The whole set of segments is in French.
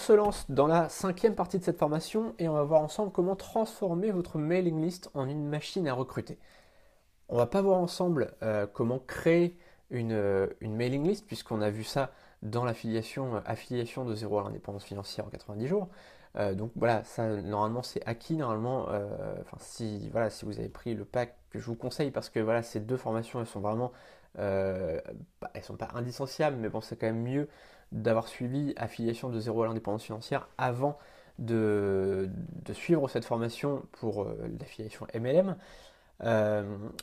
se lance dans la 5e partie de cette formation et on va voir ensemble comment transformer votre mailing list en une machine à recruter. On va pas voir ensemble comment créer une mailing list puisqu'on a vu ça dans affiliation de zéro à l'indépendance financière en 90 jours. Donc voilà, ça normalement c'est acquis normalement. Si vous avez pris le pack que je vous conseille parce que voilà ces deux formations elles sont vraiment elles sont pas indissociables, mais bon c'est quand même mieux d'avoir suivi affiliation de zéro à l'indépendance financière avant de suivre cette formation pour l'affiliation MLM.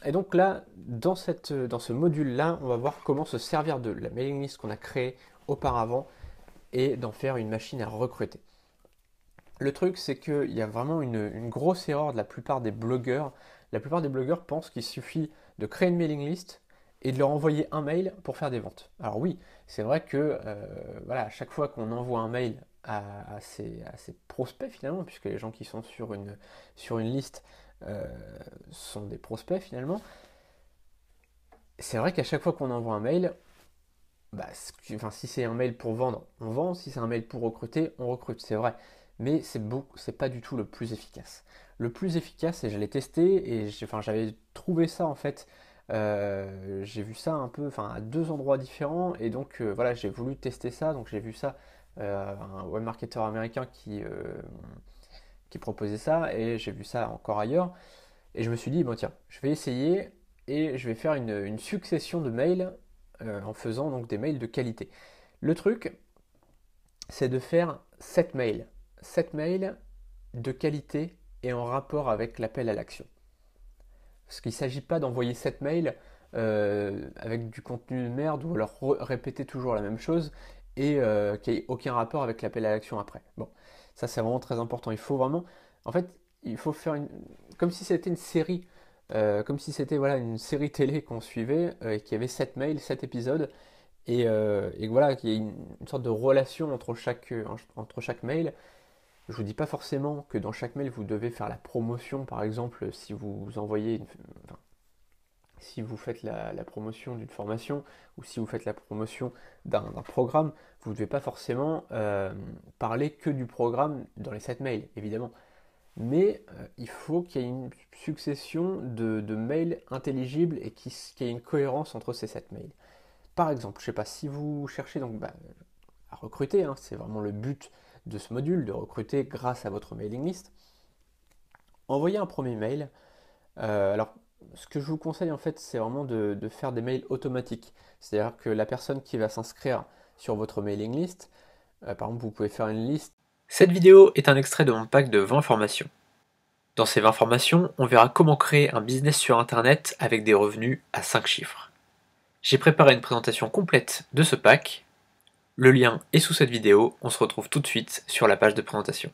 Et donc là, dans ce module-là, on va voir comment se servir de la mailing list qu'on a créée auparavant et d'en faire une machine à recruter. Le truc, c'est qu'il y a vraiment une grosse erreur de la plupart des blogueurs. La plupart des blogueurs pensent qu'il suffit de créer une mailing list et de leur envoyer un mail pour faire des ventes. Alors oui, c'est vrai que à chaque fois qu'on envoie un mail à ses prospects finalement, puisque les gens qui sont sur une liste sont des prospects finalement, c'est vrai qu'à chaque fois qu'on envoie un mail, si c'est un mail pour vendre, on vend. Si c'est un mail pour recruter, on recrute, c'est vrai. Mais c'est pas du tout le plus efficace. Le plus efficace, et je l'ai testé, et j'avais trouvé ça en fait, j'ai vu ça un peu, à deux endroits différents, et donc j'ai voulu tester ça, donc j'ai vu ça, un webmarketer américain qui proposait ça, et j'ai vu ça encore ailleurs, et je me suis dit, bon tiens, je vais essayer, et je vais faire une succession de mails en faisant donc des mails de qualité. Le truc, c'est de faire 7 mails. 7 mails de qualité et en rapport avec l'appel à l'action. Parce qu'il ne s'agit pas d'envoyer 7 mails avec du contenu de merde ou alors répéter toujours la même chose et qu'il n'y ait aucun rapport avec l'appel à l'action après. Bon, ça c'est vraiment très important. Il faut vraiment, en fait, il faut faire comme si c'était une série, comme si c'était une série télé qu'on suivait et qu'il y avait 7 mails, 7 épisodes et voilà, qu'il y ait une sorte de relation entre chaque mail. Je vous dis pas forcément que dans chaque mail vous devez faire la promotion, par exemple, si vous envoyez si vous faites la promotion d'une formation ou si vous faites la promotion d'un programme, vous ne devez pas forcément parler que du programme dans les 7 mails, évidemment. Mais il faut qu'il y ait une succession de mails intelligibles et qu'il y ait une cohérence entre ces 7 mails. Par exemple, je ne sais pas, si vous cherchez donc à recruter, hein, c'est vraiment le but de ce module, de recruter grâce à votre mailing list, envoyez un premier mail. Alors, ce que je vous conseille en fait, c'est vraiment de faire des mails automatiques. C'est-à-dire que la personne qui va s'inscrire sur votre mailing list, par exemple, vous pouvez faire une liste. Cette vidéo est un extrait de mon pack de 20 formations. Dans ces 20 formations, on verra comment créer un business sur Internet avec des revenus à 5 chiffres. J'ai préparé une présentation complète de ce pack. Le lien est sous cette vidéo, on se retrouve tout de suite sur la page de présentation.